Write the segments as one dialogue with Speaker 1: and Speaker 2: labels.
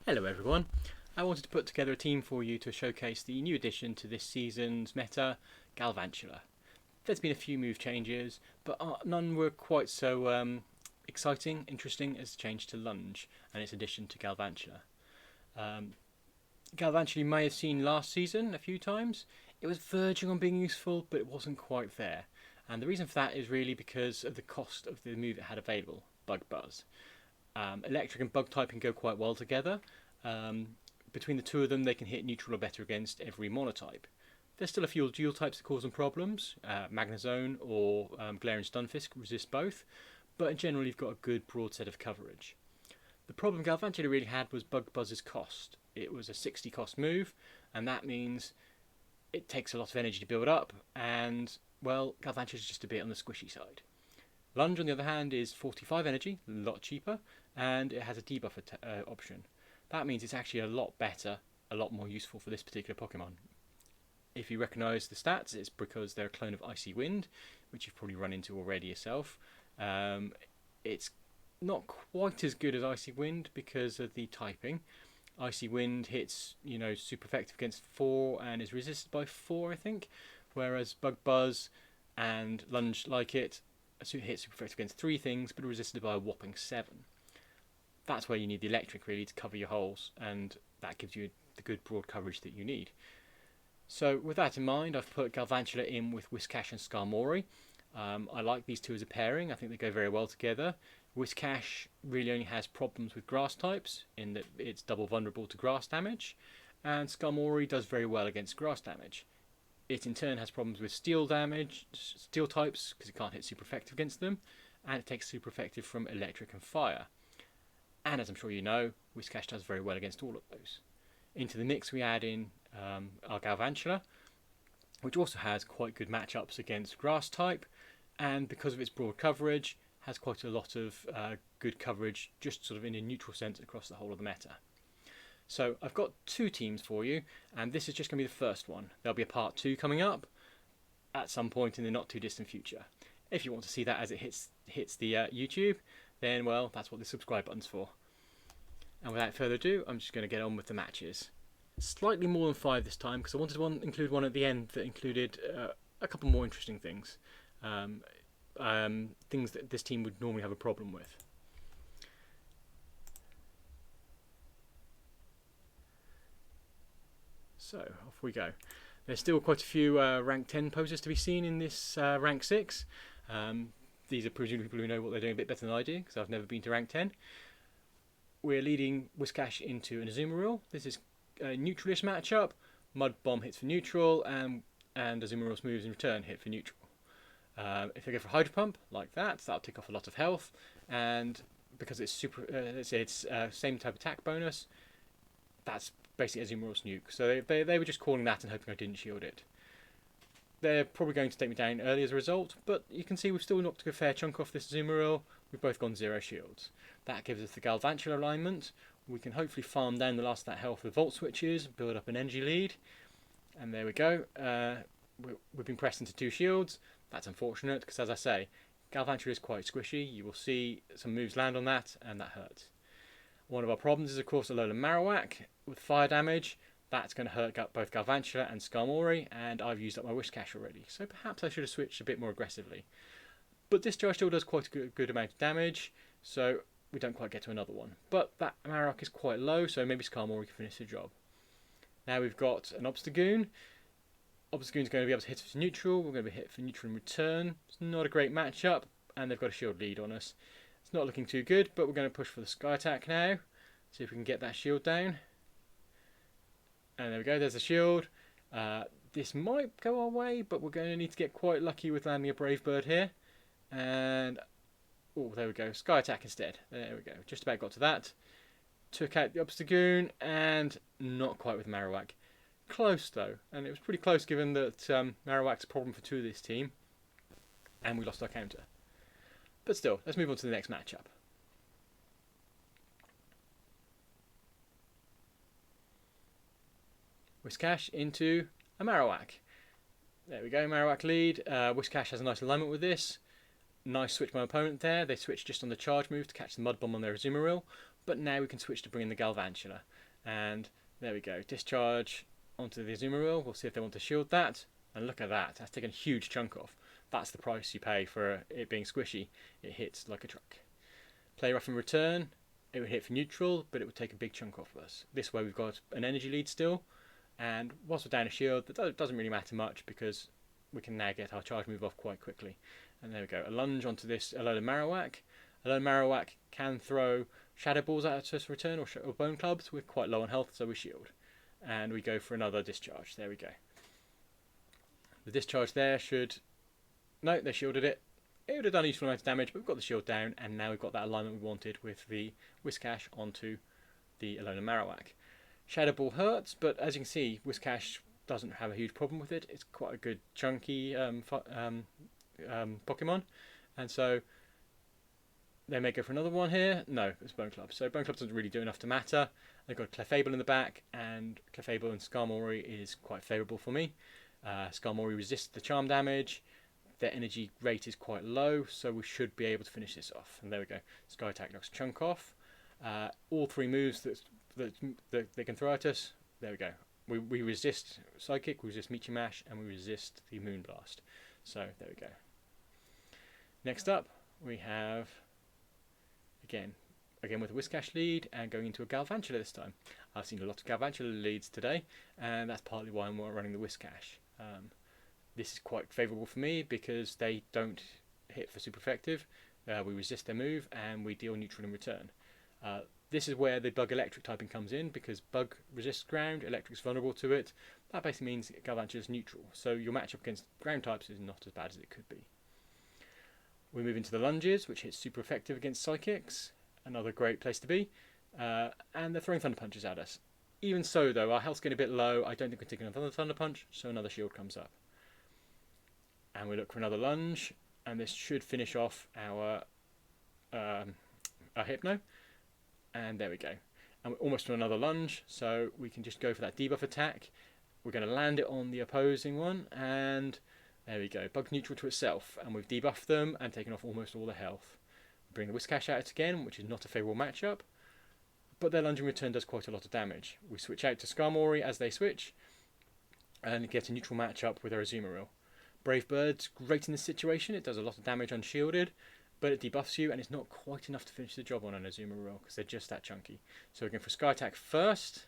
Speaker 1: Hello everyone. I wanted to put together a team for you to showcase the new addition to this season's meta, Galvantula. There's been a few move changes, but none were quite so exciting, interesting as the change to Lunge and its addition to Galvantula. Um, Galvantula you may have seen last season a few times. It was verging on being useful, but it wasn't quite there. And the reason for that is really because of the cost of the move it had available, Bug Buzz. Electric and Bug typing go quite well together. Um, Between the two of them, they can hit neutral or better against every monotype. There's still a few dual types that cause them problems. Magnezone or Glare and Stunfisk resist both, but in general, you've got a good broad set of coverage. The problem Galvantula really had was Bug Buzz's cost. It was a 60 cost move, and that means it takes a lot of energy to build up, and, well, Galvantula is just a bit on the squishy side. Lunge, on the other hand, is 45 energy, a lot cheaper, and it has a debuff option. That means it's actually a lot better, a lot more useful for this particular Pokemon. If you recognise the stats, it's because they're a clone of Icy Wind, which you've probably run into already yourself. It's not quite as good as Icy Wind because of the typing. Icy Wind hits, super effective against 4 and is resisted by 4, I think, whereas Bug Buzz and Lunge like it hits super effective against 3 things, but are resisted by a whopping 7. That's where you need the electric really to cover your holes, and that gives you the good broad coverage that you need. So with that in mind, I've put Galvantula in with Whiscash and Skarmory. I like these two as a pairing. I think they go very well together. Whiscash really only has problems with grass types in that it's double vulnerable to grass damage, and Skarmory does very well against grass damage. It in turn has problems with steel types, because it can't hit super effective against them, and it takes super effective from electric and fire. And as I'm sure you know, Whiscash does very well against all of those. Into the mix we add in our Galvantula, which also has quite good matchups against grass type, and because of its broad coverage, has quite a lot of good coverage just sort of in a neutral sense across the whole of the meta. So I've got 2 teams for you, and this is just going to be the first one. There'll be a part 2 coming up at some point in the not too distant future. If you want to see that as it hits the YouTube, then, well, that's what the subscribe button's for. And without further ado, I'm just going to get on with the matches. Slightly more than 5 this time, because I wanted to include one at the end that included a couple more interesting things. Things that this team would normally have a problem with. So, off we go. There's still quite a few rank 10 poses to be seen in this rank 6. These are presumably people who know what they're doing a bit better than I do, because I've never been to rank 10. We're leading Whiscash into an Azumarill. This is a neutralish matchup. Mud Bomb hits for neutral, and Azumarill's moves in return hit for neutral. If I go for Hydro Pump, like that, that'll tick off a lot of health, and because it's same type attack bonus, that's basically Azumarill's nuke. So they were just calling that and hoping I didn't shield it. They're probably going to take me down early as a result, but you can see we've still knocked a fair chunk off this Azumarill. We've both gone 0 shields. That gives us the Galvantula alignment. We can hopefully farm down the last of that health with Volt Switches, build up an energy lead, and there we go. We've been pressed into 2 shields. That's unfortunate, because as I say, Galvantula is quite squishy. You will see some moves land on that, and that hurts. One of our problems is, of course, Alolan Marowak with fire damage. That's going to hurt both Galvantula and Skarmory, and I've used up my Whiscash already, so perhaps I should have switched a bit more aggressively. But this charge still does quite a good amount of damage, so we don't quite get to another one. But that Marowak is quite low, so maybe Skarmory can finish the job. Now we've got an Obstagoon. Obstagoon's going to be able to hit for neutral. We're going to be hit for neutral in return. It's not a great matchup, and they've got a shield lead on us. It's not looking too good, but we're going to push for the Sky Attack now. See if we can get that shield down. And there we go, there's a shield. This might go our way, but we're going to need to get quite lucky with landing a Brave Bird here. And, oh, there we go, Sky Attack instead. There we go, just about got to that. Took out the Obstagoon, and not quite with Marowak. Close though, and it was pretty close given that Marowak's a problem for 2 of this team. And we lost our counter. But still, let's move on to the next matchup. Whiscash into a Marowak. There we go, Marowak lead. Whiscash has a nice alignment with this. Nice switch by my opponent there. They switched just on the charge move to catch the Mud Bomb on their Azumarill. But now we can switch to bringing the Galvantula. And there we go. Discharge onto the Azumarill. We'll see if they want to shield that. And look at that. That's taken a huge chunk off. That's the price you pay for it being squishy. It hits like a truck. Play rough in return. It would hit for neutral, but it would take a big chunk off of us. This way we've got an energy lead still. And whilst we're down a shield, that doesn't really matter much because we can now get our charge move off quite quickly. And there we go. A lunge onto this Alolan Marowak. Alolan Marowak can throw Shadow Balls at us return or Bone Clubs. We're quite low on health, so we shield. And we go for another discharge. There we go. The discharge there should... No, they shielded it. It would have done a useful amount of damage, but we've got the shield down, and now we've got that alignment we wanted with the Whiscash onto the Alolan Marowak. Shadow Ball hurts, but as you can see, Whiscash doesn't have a huge problem with it. It's quite a good chunky Pokemon, and so they may go for another one here. No, it's Bone Club. So Bone Club doesn't really do enough to matter. They've got Clefable in the back, and Clefable and Skarmory is quite favourable for me. Skarmory resists the charm damage. Their energy rate is quite low, so we should be able to finish this off. And there we go. Sky Attack knocks Chunk off. All three moves that they can throw at us. There we go. We resist Psychic, we resist Meteor Mash, and we resist the Moonblast. So there we go. Next up, we have again with a Whiscash lead and going into a Galvantula this time. I've seen a lot of Galvantula leads today, and that's partly why I'm running the Whiscash. This is quite favourable for me because they don't hit for super effective. We resist their move and we deal neutral in return. This is where the Bug Electric typing comes in because Bug resists ground, Electric's vulnerable to it. That basically means Galvantula is neutral, so your matchup against ground types is not as bad as it could be. We move into the lunges, which hits super effective against Psychics. Another great place to be. And they're throwing Thunder Punches at us. Even so, though, our health's getting a bit low. I don't think we're taking another Thunder Punch, so another shield comes up. And we look for another lunge, and this should finish off our Hypno. And there we go. And we're almost on another lunge, so we can just go for that debuff attack. We're going to land it on the opposing one, and there we go. Bug's neutral to itself, and we've debuffed them and taken off almost all the health. We bring the Whiscash out again, which is not a favourable matchup, but their lunge in return does quite a lot of damage. We switch out to Skarmory as they switch, and get a neutral matchup with our Azumarill. Brave Bird's great in this situation. It does a lot of damage unshielded, but it debuffs you, and it's not quite enough to finish the job on an Azumarill because they're just that chunky. So we're going for Sky Attack first,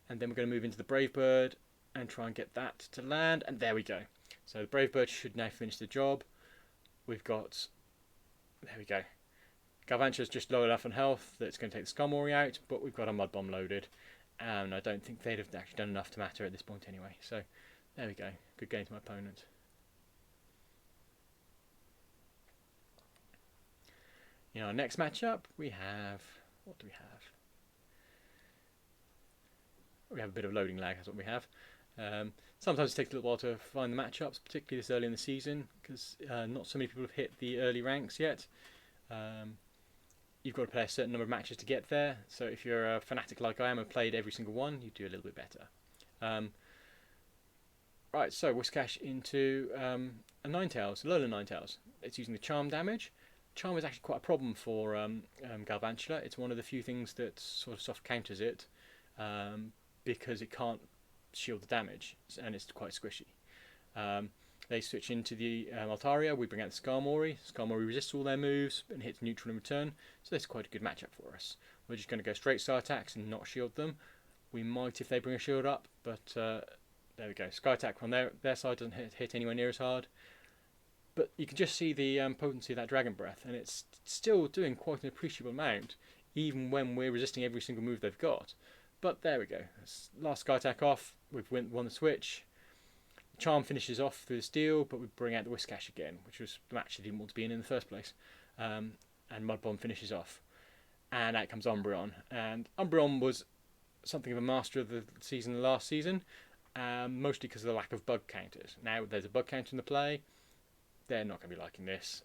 Speaker 1: and then we're going to move into the Brave Bird and try and get that to land, and there we go. So the Brave Bird should now finish the job. We've got... There we go. Galvantula's just low enough on health that it's going to take the Skarmory out, but we've got a Mud Bomb loaded, and I don't think they'd have actually done enough to matter at this point anyway. So there we go. Good game to my opponent. In our next matchup, we have... What do we have? We have a bit of loading lag, that's what we have. Sometimes it takes a little while to find the matchups, particularly this early in the season, because not so many people have hit the early ranks yet. You've got to play a certain number of matches to get there, so if you're a fanatic like I am and played every single one, you do a little bit better. Right, so Whiscash into a Ninetales, Alolan Ninetales. It's using the Charm damage. Charm is actually quite a problem for Galvantula. It's one of the few things that sort of soft counters it, because it can't shield the damage, and it's quite squishy. They switch into the Altaria, we bring out the Skarmory. Skarmory resists all their moves and hits neutral in return, so that's quite a good matchup for us. We're just going to go straight Sky Attacks and not shield them. We might if they bring a shield up, but there we go. Sky Attack from their side doesn't hit anywhere near as hard. But you can just see the potency of that Dragon Breath, and it's still doing quite an appreciable amount, even when we're resisting every single move they've got. But there we go. Last Sky Attack off, we've won the switch. Charm finishes off through the steal, but we bring out the Whiscash again, which was the match they didn't want to be in the first place. And Mud Bomb finishes off. And out comes Umbreon. And Umbreon was something of a master of the season last season, mostly because of the lack of bug counters. Now there's a bug counter in the play. They're not going to be liking this.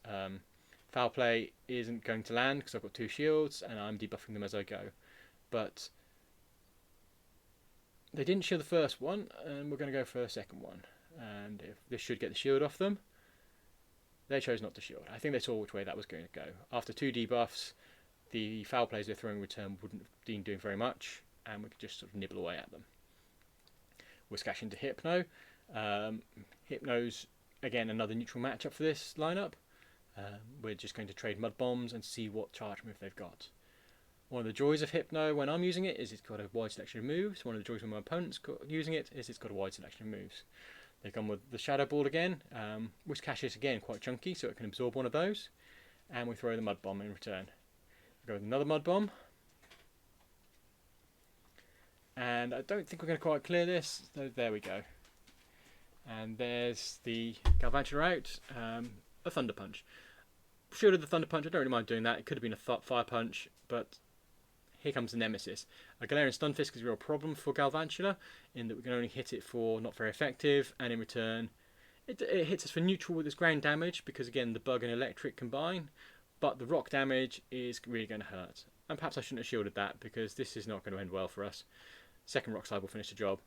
Speaker 1: Foul Play isn't going to land because I've got 2 shields and I'm debuffing them as I go. But they didn't shield the first one, and we're going to go for the second one. And if this should get the shield off them, they chose not to shield. I think they saw which way that was going to go. After 2 debuffs, the foul plays we're throwing in return wouldn't have been doing very much, and we could just sort of nibble away at them. Whiscash into Hypno. Hypno's, again, another neutral matchup for this lineup. We're just going to trade Mud Bombs and see what charge move they've got. One of the joys of Hypno when I'm using it is it's got a wide selection of moves. One of the joys when my opponent's using it is it's got a wide selection of moves. They've gone with the Shadow Ball again. Whiscash is again quite chunky, so it can absorb one of those. And we throw the Mud Bomb in return. We go with another Mud Bomb. And I don't think we're going to quite clear this. So there we go. And there's the Galvantula out. A Thunder Punch. Shielded the Thunder Punch. I don't really mind doing that. It could have been a Fire Punch, but here comes the Nemesis. A Galarian Stunfisk is a real problem for Galvantula, in that we can only hit it for not very effective, and in return it hits us for neutral with its ground damage, because again the Bug and Electric combine, but the rock damage is really going to hurt. And perhaps I shouldn't have shielded that, because this is not going to end well for us. Second Rock Slide will finish the job,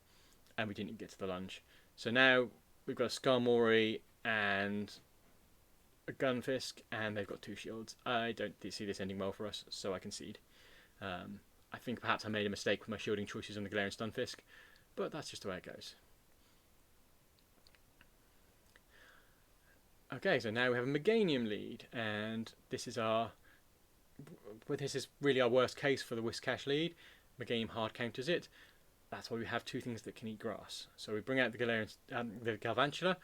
Speaker 1: and we didn't even get to the lunge. So now we've got a Skarmory and a Gunfisk, and they've got 2 shields. I don't see this ending well for us, so I concede. I think perhaps I made a mistake with my shielding choices on the Galarian Stunfisk, but that's just the way it goes. Okay, so now we have a Meganium lead, and this is really our worst case for the Whiscash lead. Meganium hard counters it. That's why we have 2 things that can eat grass. So we bring out the Galvantula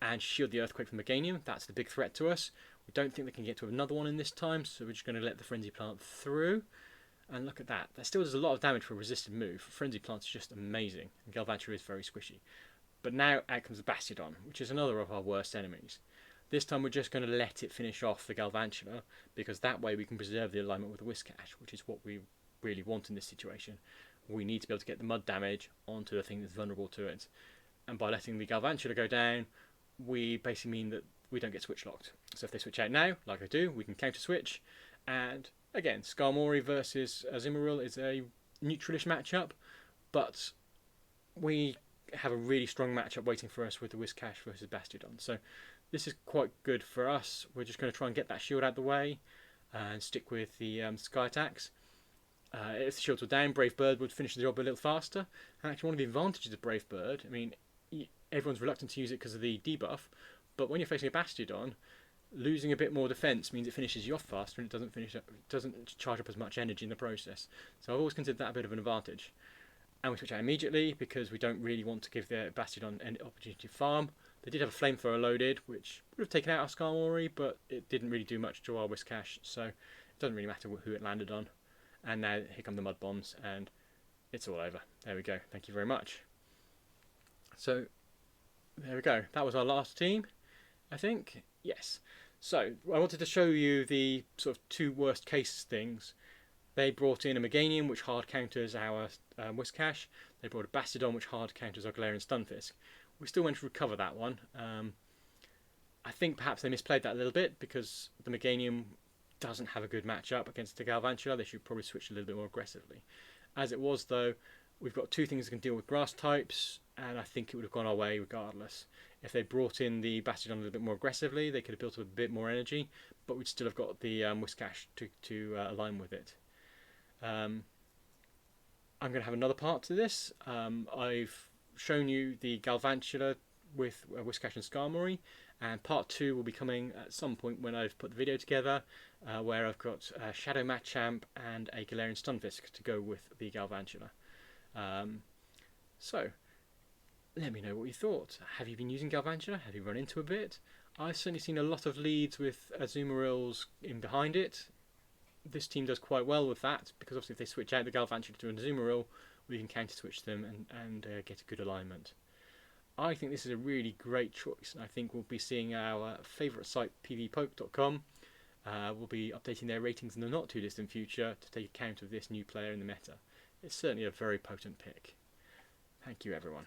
Speaker 1: and shield the Earthquake from Meganium. That's the big threat to us. We don't think they can get to another one in this time, so we're just going to let the Frenzy Plant through. And look at that. That still does a lot of damage for a resisted move. Frenzy Plant's just amazing, and Galvantula is very squishy. But now out comes the Bastiodon, which is another of our worst enemies. This time we're just going to let it finish off the Galvantula, because that way we can preserve the alignment with the Whiscash, which is what we really want in this situation. We need to be able to get the mud damage onto the thing that's vulnerable to it. And by letting the Galvantula go down, we basically mean that we don't get switch locked. So if they switch out now, like I do, we can counter switch. And again, Skarmory versus Azumarill is a neutralish matchup, but we have a really strong matchup waiting for us with the Whiscash versus Bastiodon. So this is quite good for us. We're just going to try and get that shield out of the way and stick with the Sky Attacks. If the shields were down, Brave Bird would finish the job a little faster. And actually, one of the advantages of Brave Bird, I mean, everyone's reluctant to use it because of the debuff, but when you're facing a Bastiodon, losing a bit more defense means it finishes you off faster, and it doesn't charge up as much energy in the process. So I've always considered that a bit of an advantage. And we switch out immediately because we don't really want to give the Bastiodon any opportunity to farm. They did have a Flamethrower loaded, which would have taken out our Skarmory, but it didn't really do much to our Whiscash, so it doesn't really matter who it landed on. And now here come the Mud Bombs, and it's all over. There we go. Thank you very much. So there we go. That was our last team, I think. Yes. So I wanted to show you the sort of 2 worst case things. They brought in a Meganium, which hard counters our Whiscash. They brought a Bastiodon, which hard counters our Galarian Stunfisk. We still went to recover that one. I think perhaps they misplayed that a little bit, because the Meganium doesn't have a good matchup against the Galvantula. They should probably switch a little bit more aggressively. As it was, though, we've got 2 things that can deal with grass types, and I think it would have gone our way regardless. If they brought in the Bastiodon a little bit more aggressively, they could have built up a bit more energy, but we'd still have got the Whiscash to align with it. I'm going to have another part to this. I've shown you the Galvantula with Whiscash and Skarmory, and part 2 will be coming at some point when I've put the video together, where I've got Shadow Machamp and a Galarian Stunfisk to go with the Galvantula. So let me know what you thought. Have you been using Galvantula? Have you run into a bit? I've certainly seen a lot of leads with Azumarills in behind it. This team does quite well with that, because obviously if they switch out the Galvantula to an Azumarill, we can counter switch them and get a good alignment. I think this is a really great choice, and I think we'll be seeing our favourite site, pvpoke.com. We'll be updating their ratings in the not too distant future to take account of this new player in the meta. It's certainly a very potent pick. Thank you, everyone.